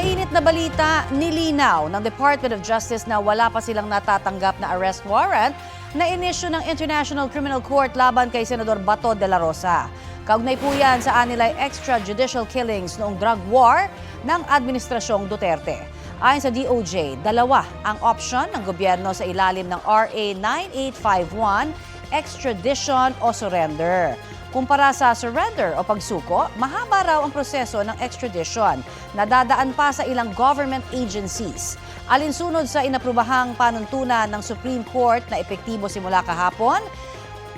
mainit na balita, nilinaw ng Department of Justice na wala pa silang natatanggap na arrest warrant na inisyu ng International Criminal Court laban kay Senador Bato de la Rosa. Kaugnay po yan sa anilay extrajudicial killings noong drug war ng Administrasyong Duterte. Ayon sa DOJ, dalawa ang option ng gobyerno sa ilalim ng RA 9851, extradition o surrender. Kumpara sa surrender o pagsuko, mahaba raw ang proseso ng extradition na dadaan pa sa ilang government agencies. Alinsunod sa inaprubahang panuntunan ng Supreme Court na epektibo simula kahapon,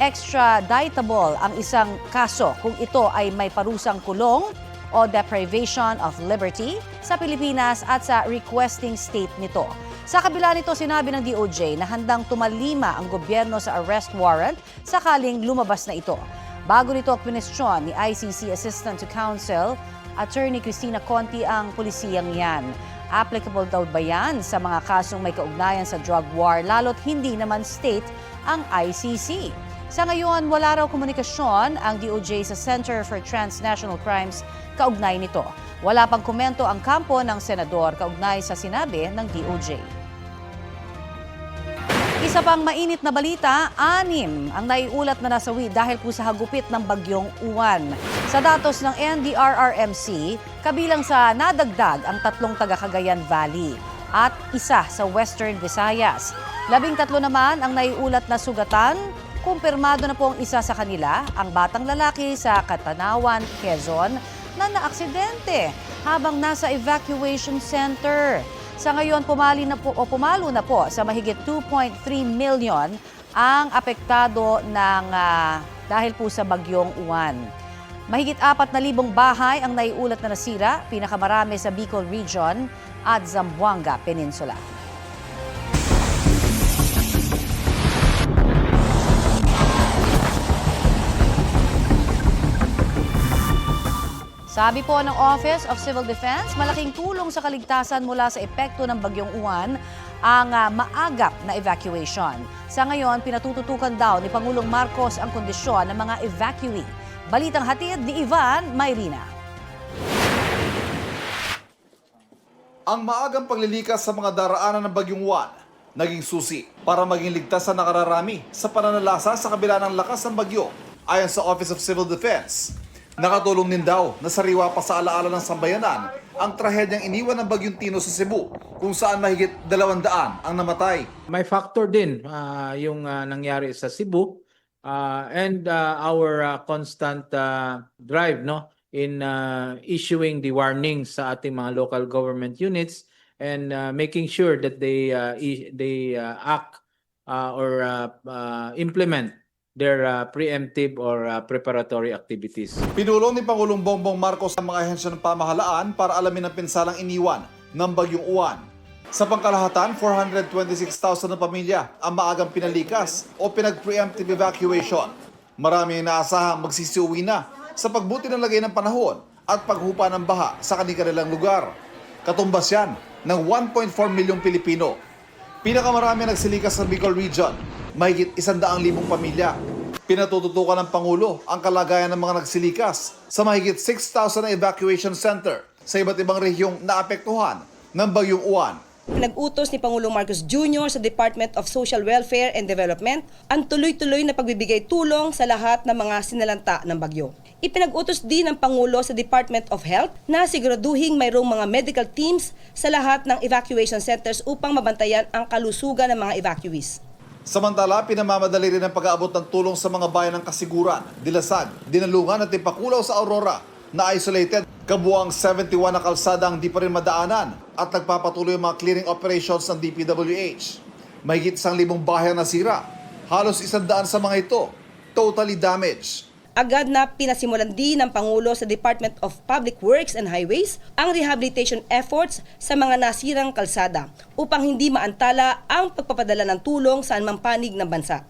extraditable ang isang kaso kung ito ay may parusang kulong o deprivation of liberty sa Pilipinas at sa requesting state nito. Sa kabila nito, sinabi ng DOJ na handang tumalima ang gobyerno sa arrest warrant sakaling lumabas na ito. Bago nito kwinestyon ni ICC Assistant to Counsel, Attorney Cristina Conti ang pulisiyang yan. Applicable daw ba yan sa mga kasong may kaugnayan sa drug war lalo't hindi naman state ang ICC? Sa ngayon, wala raw komunikasyon ang DOJ sa Center for Transnational Crimes kaugnay nito. Wala pang komento ang kampo ng senador kaugnay sa sinabi ng DOJ. Isa pang mainit na balita, 6 ang naiulat na nasawi dahil po sa hagupit ng bagyong Uwan. Sa datos ng NDRRMC, kabilang sa nadagdag ang 3 taga Cagayan Valley at isa sa Western Visayas. 13 naman ang naiulat na sugatan. Kumpirmado na po ang isa sa kanila, ang batang lalaki sa Catanawan, Quezon, na naaksidente habang nasa evacuation center. Sa ngayon, pumalo na po sa mahigit 2.3 million ang apektado ng dahil po sa bagyong Uwan. Mahigit 4,000 bahay ang naiulat na nasira, pinakamarami sa Bicol Region at Zamboanga Peninsula. Sabi po ng Office of Civil Defense, malaking tulong sa kaligtasan mula sa epekto ng bagyong Uwan ang maagap na evacuation. Sa ngayon, pinatututukan daw ni Pangulong Marcos ang kondisyon ng mga evacuee. Balitang hatid ni Ivan Mayrina. Ang maagang paglilikas sa mga daraanan ng bagyong Uwan naging susi para maging ligtas sa nakararami sa pananalasa sa kabila ng lakas ng bagyo. Ayon sa Office of Civil Defense, nakatulong din daw na sariwa pa sa alaala ng sambayanan ang trahedyang iniwan ng bagyong Tino sa Cebu kung saan mahigit 200 ang namatay. May factor din yung nangyari sa Cebu and our constant drive in issuing the warnings sa ating mga local government units and making sure that they act or implement their preemptive or preparatory activities. Pinulong ni Pangulong Bongbong Marcos ang mga ahensya ng pamahalaan para alamin ang pinsalang iniwan ng bagyong Uwan. Sa pangkalahatan, 426,000 na pamilya ang maagang pinalikas o pinag-preemptive evacuation. Marami ang inaasahang magsisiuwi na sa pagbuti ng lagay ng panahon at paghupa ng baha sa kanilang lugar. Katumbas yan ng 1.4 milyong Pilipino. Pinakamarami ang nagsilikas sa Bicol Region, mahigit 100,000 pamilya. Pinatututukan ng Pangulo ang kalagayan ng mga nagsilikas sa mahigit 6,000 na evacuation center sa iba't ibang rehiyong naapektuhan ng bagyong Uwan. Pinag-utos ni Pangulong Marcos Jr. sa Department of Social Welfare and Development ang tuloy-tuloy na pagbibigay tulong sa lahat ng mga sinalanta ng bagyo. Ipinag-utos din ng Pangulo sa Department of Health na siguraduhing mayroong mga medical teams sa lahat ng evacuation centers upang mabantayan ang kalusugan ng mga evacuees. Samantala, pinamamadali rin ang pag-aabot ng tulong sa mga bayan ng Kasiguran, Dilasag, Dinalungan at Tipakulaw sa Aurora na isolated. Kabuang 71 na kalsada ang di pa rin madaanan at nagpapatuloy ang mga clearing operations ng DPWH. Mahigit 1,000 bahay ang nasira. Halos 100 sa mga ito totally damaged. Agad na pinasimulan din ng Pangulo sa Department of Public Works and Highways ang rehabilitation efforts sa mga nasirang kalsada upang hindi maantala ang pagpapadala ng tulong sa anumang panig ng bansa.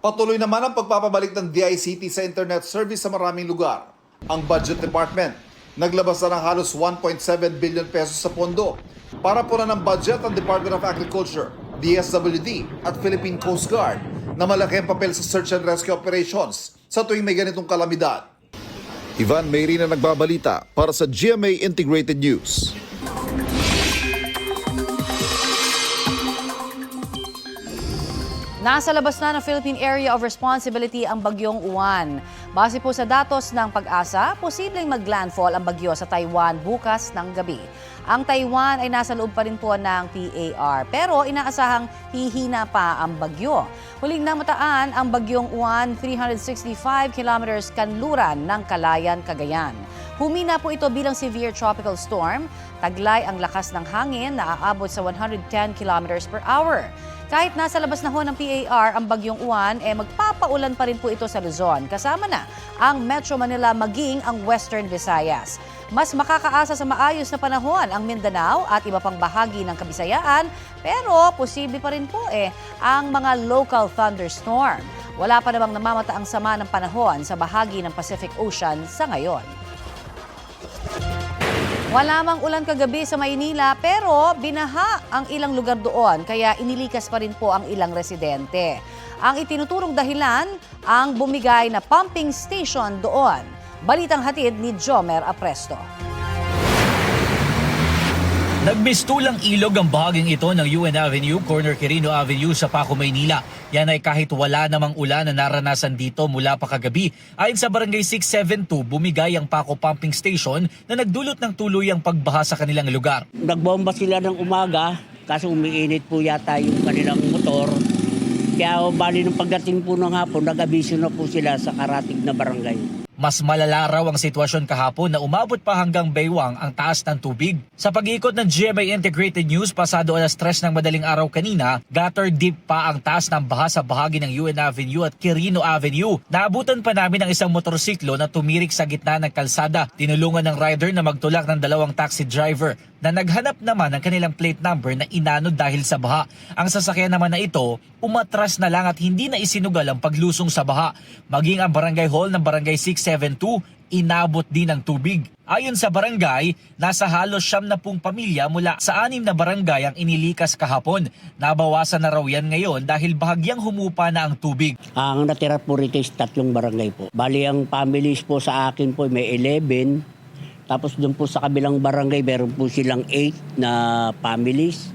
Patuloy naman ang pagpapabalik ng DICT sa internet service sa maraming lugar. Ang Budget Department naglabas na ng halos 1.7 billion pesos sa pondo para punan ng budget ang Department of Agriculture, DSWD at Philippine Coast Guard na malaki ang papel sa search and rescue operations sa tuwing may ganitong kalamidad. Ivan Mayrina nagbabalita para sa GMA Integrated News. Nasa labas na ng Philippine Area of Responsibility ang bagyong Uwan. Base po sa datos ng Pag-asa, posibleng maglandfall ang bagyo sa Taiwan bukas ng gabi. Ang Taiwan ay nasa loob pa rin po ng PAR, pero inaasahang hihina pa ang bagyo. Huling namataan ang bagyong Uwan 365 kilometers kanluran ng Calayan, Cagayan. Humina po ito bilang severe tropical storm. Taglay ang lakas ng hangin na aabot sa 110 kilometers per hour. Kahit nasa labas na ho ng PAR ang bagyong Uwan, magpapaulan pa rin po ito sa Luzon. Kasama na ang Metro Manila maging ang Western Visayas. Mas makakaasa sa maayos na panahon ang Mindanao at iba pang bahagi ng Kabisayaan, pero posible pa rin po ang mga local thunderstorm. Wala pa namang namamataang sama ng panahon sa bahagi ng Pacific Ocean sa ngayon. Wala mang ulan kagabi sa Maynila pero binaha ang ilang lugar doon kaya inilikas pa rin po ang ilang residente. Ang itinuturong dahilan ang bumigay na pumping station doon. Balitang hatid ni Jomer Apresto. Nagmistulang ilog ang bahaging ito ng UN Avenue, corner Quirino Avenue sa Paco, Maynila. Yan ay kahit wala namang ulan na naranasan dito mula pa kagabi. Ayon sa Barangay 672, bumigay ang Paco Pumping Station na nagdulot ng tuluyang pagbaha sa kanilang lugar. Nagbomba sila ng umaga, kaso umiinit po yata yung kanilang motor. Kaya bali nung pagdating po ng hapon, nag-abiso na po sila sa karatig na barangay. Mas malala raw ang sitwasyon kahapon na umabot pa hanggang baywang ang taas ng tubig. Sa pag-iikot ng GMA Integrated News pasado alas 3 ng madaling araw kanina, gutter deep pa ang taas ng baha sa bahagi ng UN Avenue at Quirino Avenue. Naabutan pa namin ang isang motorsiklo na tumirik sa gitna ng kalsada. Tinulungan ng rider na magtulak ng dalawang taxi driver na naghanap naman ng kanilang plate number na inanod dahil sa baha. Ang sasakyan naman na ito, umatras na lang at hindi na isinugal ang paglusong sa baha. Maging ang barangay hall ng barangay 672, inabot din ng tubig. Ayon sa barangay, nasa halos 70 pamilya mula sa 6 na barangay ang inilikas kahapon. Nabawasan na raw yan ngayon dahil bahagyang humupa na ang tubig. Ang natira po rito is 3 barangay po. Bali ang families po sa akin po may 11. Tapos doon po sa kabilang barangay, meron po silang 8 na families.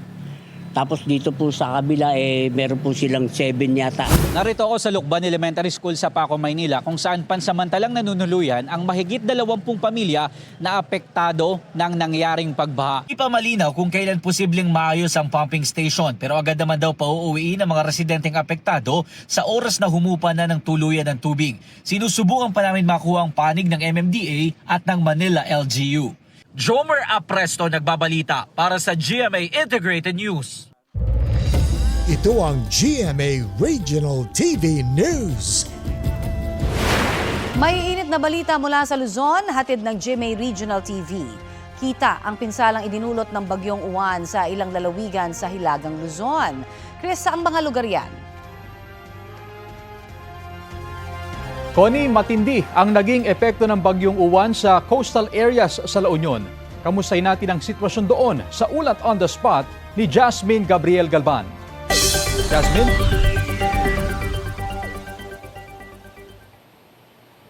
Tapos dito po sa kabila, meron po silang 7 yata. Narito ako sa Lukban Elementary School sa Paco, Maynila kung saan pansamantalang nanunuluyan ang mahigit 20 pamilya na apektado ng nangyaring pagbaha. Di pa malinaw kung kailan posibleng maayos ang pumping station pero agad naman daw pauuwiin ang mga residenteng apektado sa oras na humupa na ng tuluyan ng tubig. Sinusubukan pa namin makuha ang panig ng MMDA at ng Manila LGU. Jomer Apresto nagbabalita para sa GMA Integrated News. Ito ang GMA Regional TV News. May init na balita mula sa Luzon, hatid ng GMA Regional TV. Kita ang pinsalang idinulot ng bagyong Uwan sa ilang lalawigan sa Hilagang Luzon. Chris, saang mga lugar yan? Connie, matindi ang naging epekto ng bagyong Uwan sa coastal areas sa La Union. Kamustahin natin ang sitwasyon doon sa ulat on the spot ni Jasmine Gabriel Galban. Jasmine?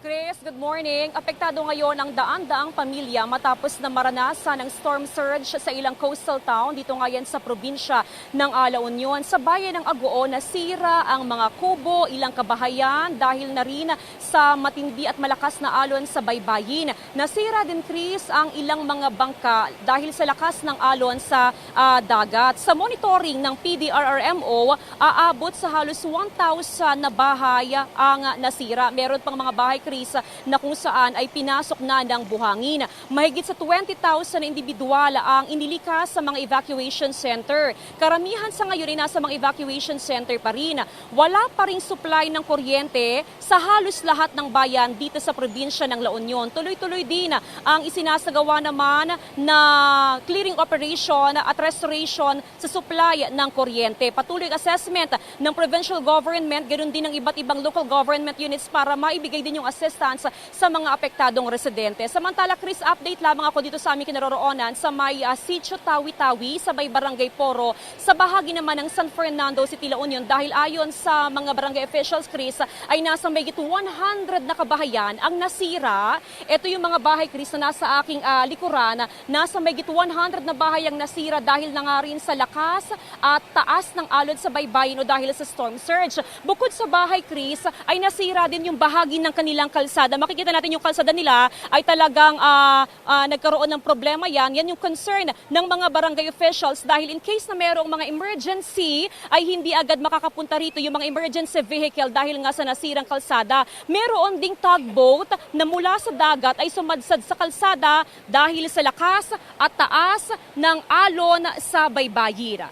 Chris, good morning. Apektado ngayon ang daan-daang pamilya matapos na maranasan ng storm surge sa ilang coastal town dito ngayon sa probinsya ng La Union. Sa bayan ng Agoo, nasira ang mga kubo, ilang kabahayan dahil na rin sa matindi at malakas na alon sa baybayin. Nasira din, Chris, ang ilang mga bangka dahil sa lakas ng alon sa dagat. Sa monitoring ng PDRRMO, aabot sa halos 1,000 na bahay ang nasira. Meron pang mga bahay, Chris, na kung saan ay pinasok na ng buhangin. Mahigit sa 20,000 na individual ang inilikas sa mga evacuation center. Karamihan sa ngayon ay nasa mga evacuation center pa rin. Wala pa ring supply ng kuryente sa halos lahat ng bayan dito sa probinsya ng La Union. Tuloy-tuloy din ang isinasagawa naman na clearing operation at restoration sa supply ng kuryente. Patuloy ang assessment ng provincial government, ganoon din ng iba't ibang local government units para maibigay din yung assistance sa mga apektadong residente. Samantala, Chris, update lamang ako dito sa aming kinaroroonan sa may Sitio Tawi-Tawi sa may Barangay Poro sa bahagi naman ng San Fernando City, La Union dahil ayon sa mga barangay officials, Chris, ay nasa may 100 na kabahayan ang nasira. Ito yung mga bahay, Chris, na nasa aking likuran. Nasa may 100 na bahay ang nasira dahil na nga rin sa lakas at taas ng alon sa baybayin o dahil sa storm surge. Bukod sa bahay, Chris, ay nasira din yung bahagi ng kanilang kalsada. Makikita natin yung kalsada nila ay talagang nagkaroon ng problema yan. Yan yung concern ng mga barangay officials dahil in case na merong mga emergency ay hindi agad makakapunta rito yung mga emergency vehicle dahil nga sa nasirang kalsada. Meron ding tugboat na mula sa dagat ay sumadsad sa kalsada dahil sa lakas at taas ng alon sa baybayin.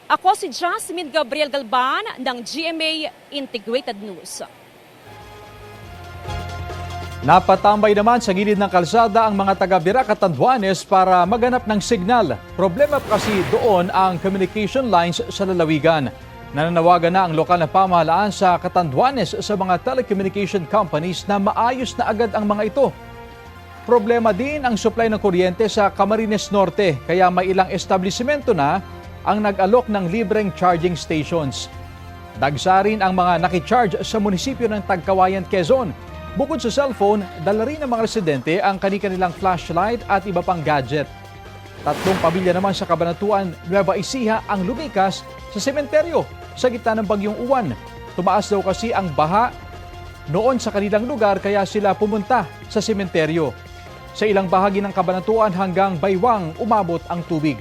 Ako si Jasmine Gabriel Galban ng GMA Integrated News. Napatambay naman sa gilid ng kalsada ang mga taga-Birac at Tanduanes para maganap ng signal. Problema kasi doon ang communication lines sa lalawigan. Nananawagan na ang lokal na pamahalaan sa Catanduanes sa mga telecommunication companies na maayos na agad ang mga ito. Problema din ang supply ng kuryente sa Camarines Norte kaya may ilang establishmento na ang nag-alok ng libreng charging stations. Dagsa rin ang mga nakicharge sa munisipyo ng Tagkawayan, Quezon. Bukod sa cellphone, dala rin ng mga residente ang kanilang flashlight at iba pang gadget. 3 pamilya naman sa Cabanatuan, Nueva Ecija ang lumikas sa sementeryo sa gitna ng bagyong Uwan. Tumaas daw kasi ang baha noon sa kanilang lugar kaya sila pumunta sa sementeryo. Sa ilang bahagi ng Cabanatuan hanggang Baywang umabot ang tubig.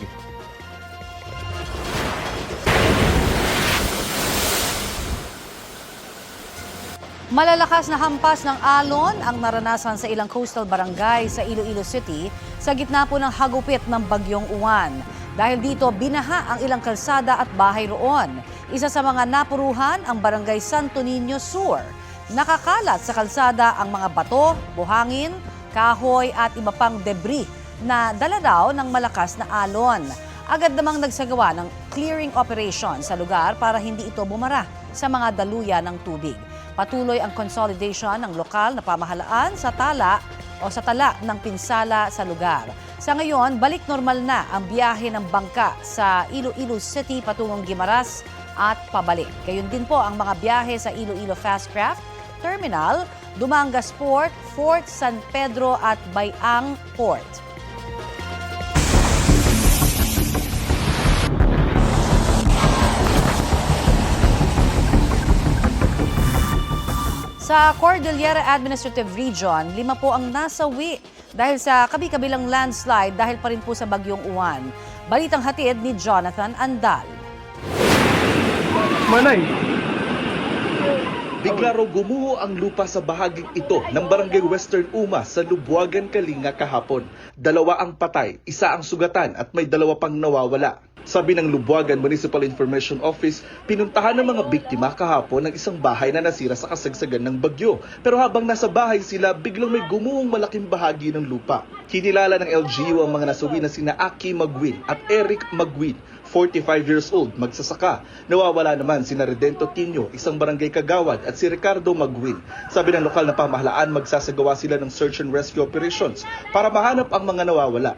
Malalakas na hampas ng alon ang naranasan sa ilang coastal barangay sa Iloilo City sa gitna po ng hagupit ng bagyong Uwan. Dahil dito, binaha ang ilang kalsada at bahay roon. Isa sa mga napuruhan ang barangay Santo Niño Sur. Nakakalat sa kalsada ang mga bato, buhangin, kahoy at iba pang debris na dala raw ng malakas na alon. Agad namang nagsagawa ng clearing operation sa lugar para hindi ito bumara sa mga daluyan ng tubig. Patuloy ang consolidation ng lokal na pamahalaan sa tala ng pinsala sa lugar. Sa ngayon, balik normal na ang biyahe ng bangka sa Iloilo City patungong Guimaras at pabalik. Gayun din po ang mga biyahe sa Iloilo Fastcraft Terminal, Dumangas Port, Fort San Pedro at Bayang Port. Sa Cordillera Administrative Region, 5 po ang nasawi dahil sa kabi-kabilang landslide dahil pa rin po sa bagyong Uwan. Balitang hatid ni Jonathan Andal. Bigla raw gumuho ang lupa sa bahaging ito ng Barangay Western Uma sa Lubuagan, Kalinga kahapon. 2 ang patay, 1 ang sugatan at may 2 pang nawawala. Sabi ng Lubuagan Municipal Information Office, pinuntahan ng mga biktima kahapon ng isang bahay na nasira sa kasagsagan ng bagyo. Pero habang nasa bahay sila, biglang may gumuhong malaking bahagi ng lupa. Kinilala ng LGU ang mga nasawi na sina Aki Magwin at Eric Magwin, 45 years old, magsasaka. Nawawala naman sina Redento Tinio, isang barangay kagawad, at si Ricardo Magwin. Sabi ng lokal na pamahalaan, magsasagawa sila ng search and rescue operations para mahanap ang mga nawawala.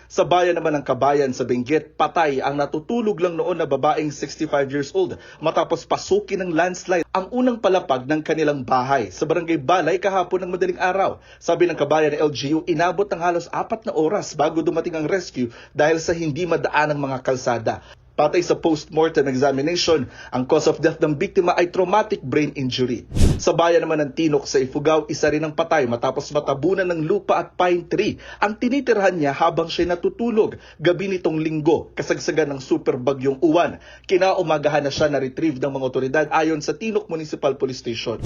Sa bayan naman ng Kabayan sa Benguet, patay ang natutulog lang noon na babaeng 65 years old matapos pasukin ng landslide ang unang palapag ng kanilang bahay sa Barangay Balay kahapon ng madaling araw. Sabi ng Kabayan ng LGU, inabot ng halos 4 na oras bago dumating ang rescue dahil sa hindi madaan ng mga kalsada. Patay sa post-mortem examination, ang cause of death ng biktima ay traumatic brain injury. Sa bayan naman ng Tinok sa Ifugao, isa rin ang patay matapos matabunan ng lupa at pine tree ang tinitirhan niya habang siya natutulog gabi nitong linggo, kasagsagan ng super bagyong Uwan. Kinaumagahan na siya na-retrieve ng mga otoridad ayon sa Tinok Municipal Police Station.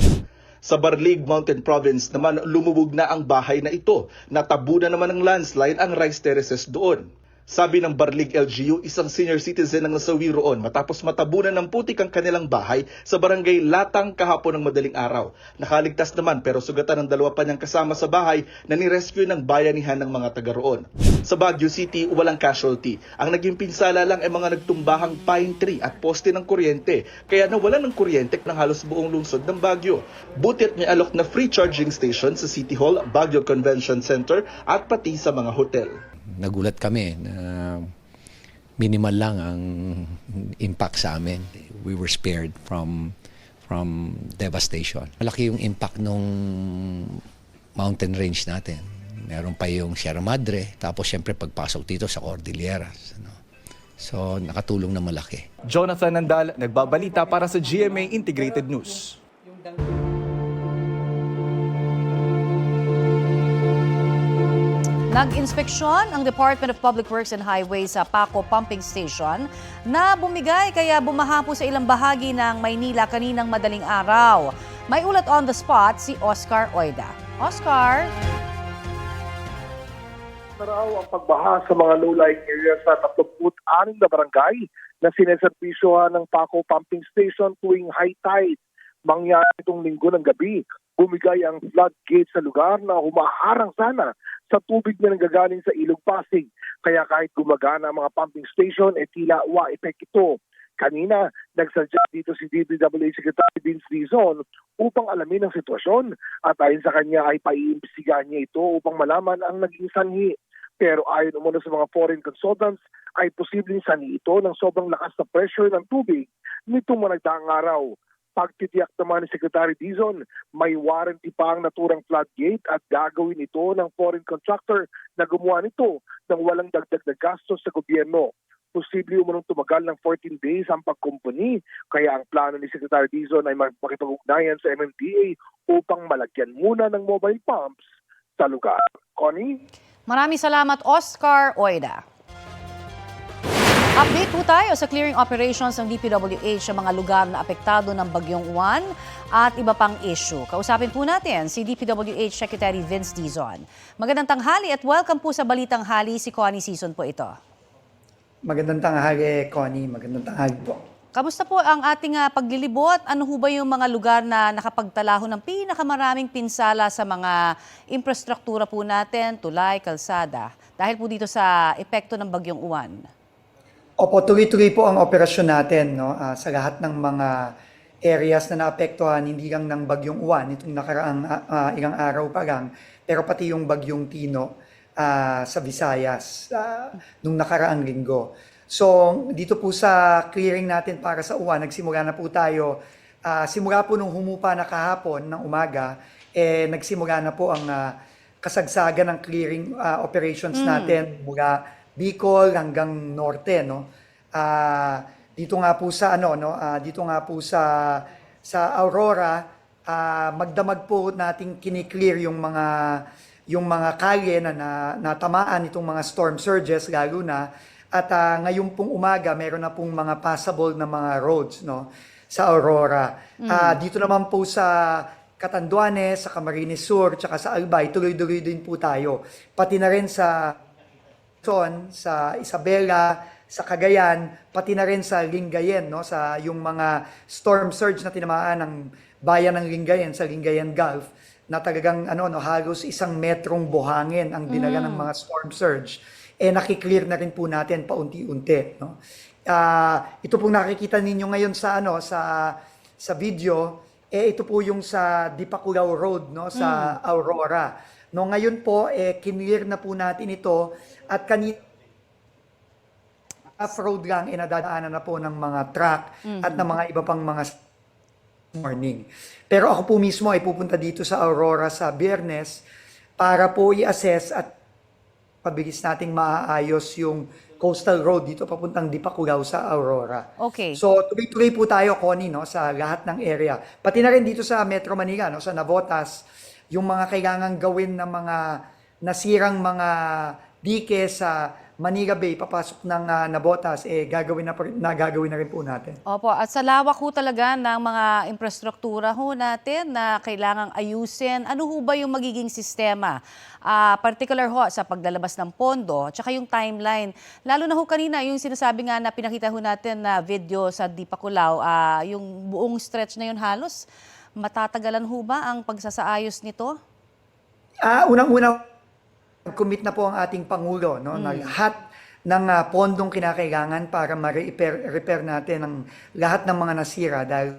Sa Barlig Mountain Province naman, lumubog na ang bahay na ito. Natabunan naman ng landslide ang rice terraces doon. Sabi ng Barlig LGU, isang senior citizen ang nasawi roon matapos matabunan ng putik ang kanilang bahay sa barangay Latang kahapon ng madaling araw. Nakaligtas naman pero sugatan ng dalawa pa niyang kasama sa bahay na nirescue ng bayanihan ng mga taga roon. Sa Baguio City, walang casualty. Ang naging pinsala lang ay mga nagtumbahang pine tree at poste ng kuryente, kaya nawalan ng kuryente ng halos buong lungsod ng Baguio. Buti at may alok na free charging station sa City Hall, Baguio Convention Center at pati sa mga hotel. Nagulat kami na minimal lang ang impact sa amin. We were spared from devastation. Malaki yung impact nung mountain range natin. Meron pa yung Sierra Madre, tapos siyempre pagpasok dito sa Cordilleras. So nakatulong na malaki. Jonathan Nandal, nagbabalita para sa GMA Integrated News. Nag-inspeksyon ang Department of Public Works and Highways sa Paco Pumping Station na bumigay kaya bumaha po sa ilang bahagi ng Maynila kaninang madaling araw. May ulat on the spot si Oscar Oida. Oscar? Raw ang pagbaha sa mga low-lying areas sa 36 na barangay na sineservisyohan ng Paco Pumping Station tuwing high tide. Mangyari itong linggo ng gabi. Bumigay ang floodgate sa lugar na humaharang sana sa tubig na nanggagaling sa Ilog Pasig. Kaya kahit gumagana ang mga pumping station, tila wa-effect ito. Kanina, nagsadya dito si DPWH Secretary Vince Dizon upang alamin ang sitwasyon at ayon sa kanya ay paiimbestigahan niya ito upang malaman ang naging sanhi. Pero ayon umano sa mga foreign consultants, ay posibleng sanhi ito ng sobrang lakas na pressure ng tubig nitong mga nagdaang araw. Pagtitiyak naman ni Secretary Dizon, may warranty pa ang naturang floodgate at gagawin ito ng foreign contractor na gumawa nito nang walang dagdag na gastos sa gobyerno. Posible umunong tumagal ng 14 days ang pagkumpuni, kaya ang plano ni Secretary Dizon ay makipag-ugnayan sa MMDA upang malagyan muna ng mobile pumps sa lugar. Connie? Maraming salamat, Oscar Oida. Update po tayo sa clearing operations ng DPWH sa mga lugar na apektado ng Bagyong Juan at iba pang issue. Kausapin po natin si DPWH Secretary Vince Dizon. Magandang tanghali at welcome po sa Balitang Hali, si Connie Season po ito. Magandang tanghali, Connie. Magandang tanghali po. Kamusta po ang ating paglilibot? Ano ho ba yung mga lugar na nakapagtala ho ng pinakamaraming pinsala sa mga infrastruktura po natin, tulay, kalsada, dahil po dito sa epekto ng Bagyong Juan? Opo, tuloy-tuloy po ang operasyon natin, no? Sa lahat ng mga areas na naapektuhan, hindi lang ng Bagyong Juan, itong nakaraang ilang araw pa lang, pero pati yung Bagyong Tino sa Visayas nung nakaraang linggo. So, dito po sa clearing natin para sa Juan, nagsimula na po tayo. Simula po nung humupa na kahapon ng umaga, nagsimula na po ang kasagsagan ng clearing operations natin mula Bicol hanggang norte, no. Dito nga po sa dito nga po sa Aurora, magdamag po nating kini-clear yung mga kalye na natamaan itong mga storm surges lalo na, at ngayon pong umaga meron na pong mga passable na mga roads, no, sa Aurora. Dito naman po sa Catanduanes, sa Camarines Sur, tsaka sa Albay, tuloy-tuloy din po tayo. Pati na rin sa Isabela, sa Cagayan, pati na rin sa Lingayen, no, sa yung mga storm surge na tinamaan ng bayan ng Lingayen sa Lingayen Gulf na talagang halos 1 metrong buhangin ang dinala ng mga storm surge. Nakiklear na rin po natin paunti-unti, no. Ito pong nakikita ninyo ngayon sa video, ito po yung sa Dipaculaw Road, no, sa Aurora. No, ngayon po kinlear na po natin ito at kanina off-road lang nadadaanan na po ng mga truck at ng mga iba pang mga morning. Pero ako po mismo ay pupunta dito sa Aurora sa Biyernes para po i-assess at pabilis nating maaayos yung coastal road dito papuntang Dipaculaw sa Aurora. Okay. So tuloy-tuloy po tayo, Connie, no, sa lahat ng area. Pati na rin dito sa Metro Manila, no, sa Navotas, yung mga kailangang gawin ng mga nasirang mga dike sa Manila Bay, papasok ng Nabotas, gagawin na rin po natin. Opo, at sa lawak ho talaga ng mga infrastruktura ho natin na kailangang ayusin, ano ho ba yung magiging sistema? Particular ho sa paglalabas ng pondo, tsaka yung timeline. Lalo na ho kanina, yung sinasabi nga na pinakita ho natin na video sa Dipakulaw, yung buong stretch na yun halos, matatagalan ho ba ang pagsasaayos nito? Unang-una, commit na po ang ating Pangulo, no, na lahat ng pondong kinakailangan para ma-repair natin ang lahat ng mga nasira dahil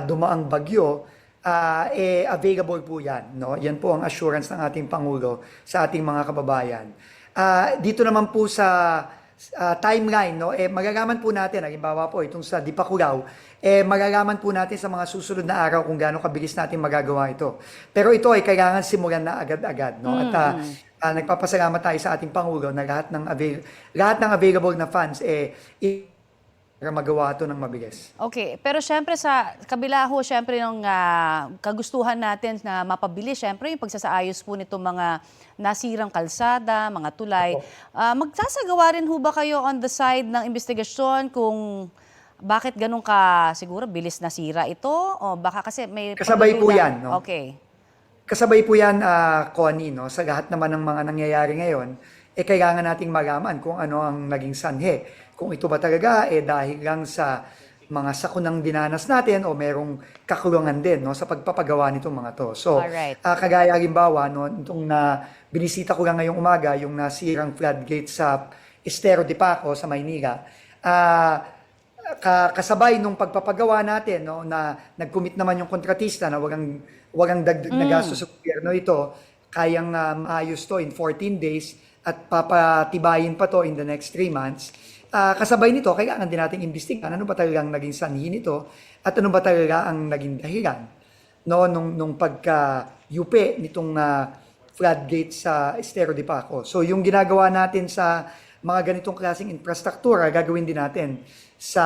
dumaang bagyo, available po yan. No? Yan po ang assurance ng ating Pangulo sa ating mga kababayan. Dito naman po sa timeline, no, magagaman po natin, halimbawa po itong sa Dipakulaw, magagaman po natin sa mga susunod na araw kung gaano kabilis natin magagawa ito. Pero ito ay kailangan simulan na agad-agad. No? At nagpapasalamat tayo sa ating Pangulo na lahat ng available na funds para magawa ito ng mabilis. Okay, pero syempre sa kabila ho, syempre ng kagustuhan natin na mapabilis, syempre yung pagsasaayos po nitong mga nasirang kalsada, mga tulay. Magsasagawa rin ho ba kayo on the side ng investigasyon kung bakit ganun ka siguro bilis nasira ito? O baka kasi may... Kasabay po yan. No? Okay. Kasabay po yan, Connie, no? Sa lahat naman ng mga nangyayari ngayon, kailangan nating malaman kung ano ang naging sanhe. Kung ito ba talaga dahil lang sa mga sakunang dinanas natin o merong kakulungan din, no, sa pagpapagawa nitong mga to. So, kagaya halimbawa, no, itong binisita ko lang ngayong umaga, yung nasirang floodgate sa Estero de Paco sa Maynila, kasabay nung pagpapagawa natin, no, na nag-commit naman yung kontratista na walang dagdag na gasto sa gobyerno ito, kayang maayos to in 14 days at papatibayin pa to in the next 3 months. Kasabay nito, kailangan din natin imbestigahan ano ba talagang naging sanhi nito at ano ba talaga ang naging dahilan, no, nung pagka-yupe nitong floodgate sa Estero de Paco. So yung ginagawa natin sa mga ganitong klaseng infrastruktura, gagawin din natin sa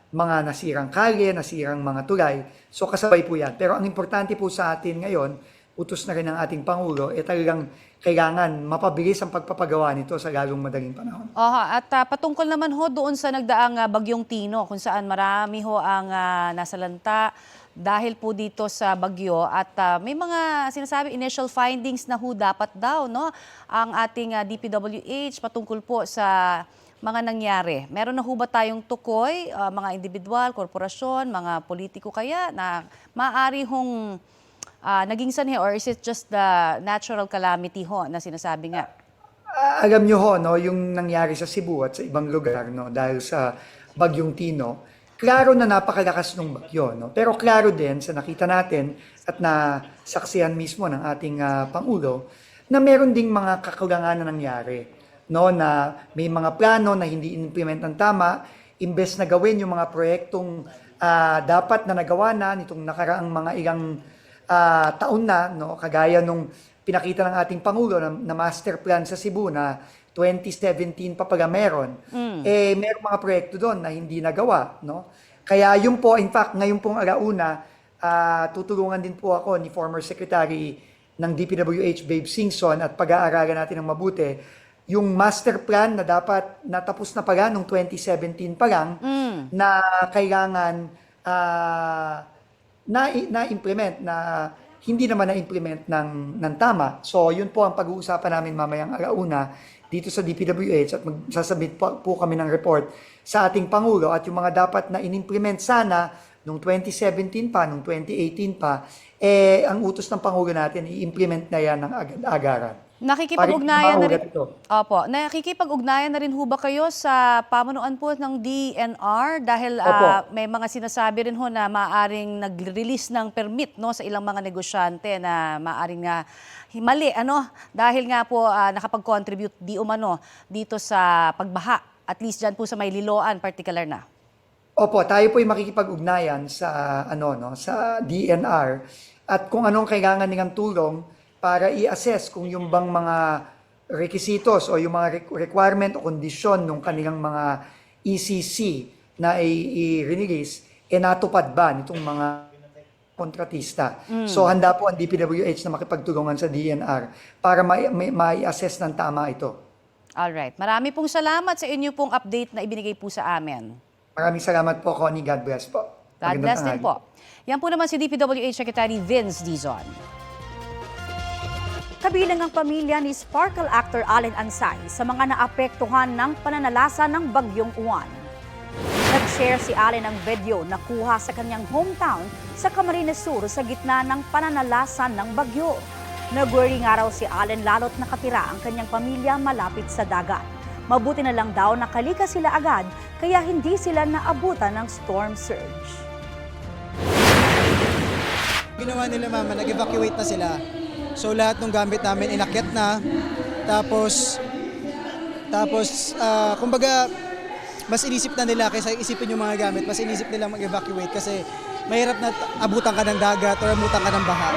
mga nasirang kalye, nasirang mga tulay. So kasabay po yan. Pero ang importante po sa atin ngayon, utos na rin ng ating Pangulo, talagang kailangan mapabilis ang pagpapagawa nito sa lalong madaling panahon. At patungkol naman ho doon sa nagdaang Bagyong Tino, kung saan marami ho ang nasalanta dahil po dito sa bagyo at may mga sinasabi initial findings na ho dapat daw, no, ang ating DPWH patungkol po sa mga nangyari. Meron na ho ba tayong tukoy, mga individual, korporasyon, mga politiko kaya na maaari hong naging sanhi or is it just the natural calamity ho na sinasabi nga? Alam nyo ho, no, yung nangyari sa Cebu at sa ibang lugar, no, dahil sa Bagyong Tino, klaro na napakalakas ng bagyo. No? Pero klaro din sa nakita natin at nasaksihan mismo ng ating Pangulo na meron ding mga kakulangan na nangyari. No, na may mga plano na hindi in-implement ng tama, imbes na gawin yung mga proyektong dapat na nagawa na nitong nakaraang mga ilang taon na, no, kagaya nung pinakita ng ating Pangulo na master plan sa Cebu na 2017 pa pala meron, merong mga proyekto doon na hindi nagawa. No? Kaya yun po, in fact, ngayon pong alauna, tutulungan din po ako ni former Secretary ng DPWH, Babe Singson, at pag-aaralan natin ng mabuti, yung master plan na dapat natapos na pala noong 2017 pa lang, na kailangan na-implement, na hindi naman na-implement ng tama. So, yun po ang pag-uusapan namin mamayang alauna dito sa DPWH at magsasabit po kami ng report sa ating Pangulo at yung mga dapat na in-implement sana noong 2017 pa, noong 2018 pa, ang utos ng Pangulo natin, i-implement na yan ng agad-agaran. Nakikipag-ugnayan na rin. Opo, nakikipag-ugnayan na rin ho ba kayo sa pamunuan po ng DNR dahil may mga sinasabi rin ho na maaring nag-release ng permit, no, sa ilang mga negosyante na maaring mali, ano, dahil nga po nakapag-contribute di umano dito sa pagbaha, at least dyan po sa Mayliloan particular na. Opo, tayo po ay makikipag-ugnayan sa sa DNR at kung anong kailangan nilang tulong para i-assess kung yung bang mga requisitos o yung mga requirement o kondisyon ng kanilang mga ECC na i-release, natupad ba nitong mga kontratista. So handa po ang DPWH na makipagtulungan sa DNR para ma-assess ng tama ito. Alright. Marami pong salamat sa inyo pong update na ibinigay po sa amin. Maraming salamat po, Connie. God bless po. God Magandang bless din tanghali. po. Yan po naman si DPWH Secretary Vince Dizon. Kabilang ang pamilya ni Sparkle actor Allen Ansay sa mga naapektuhan ng pananalasa ng Bagyong Uwan. Nag-share si Allen ng video na kuha sa kanyang hometown sa Camarines Sur sa gitna ng pananalasa ng bagyo. Nag-worry nga raw si Allen lalo't nakatira ang kanyang pamilya malapit sa dagat. Mabuti na lang daw nakalikas sila agad kaya hindi sila naabutan ng storm surge. Ginawa nila mama, nag-evacuate na sila. So lahat ng gamit namin inakyat na. Tapos kumbaga mas inisip na nila kaysa isipin yung mga gamit, mas inisip nila mag-evacuate kasi mahirap na abutan ka ng dagat o abutan ka ng baha.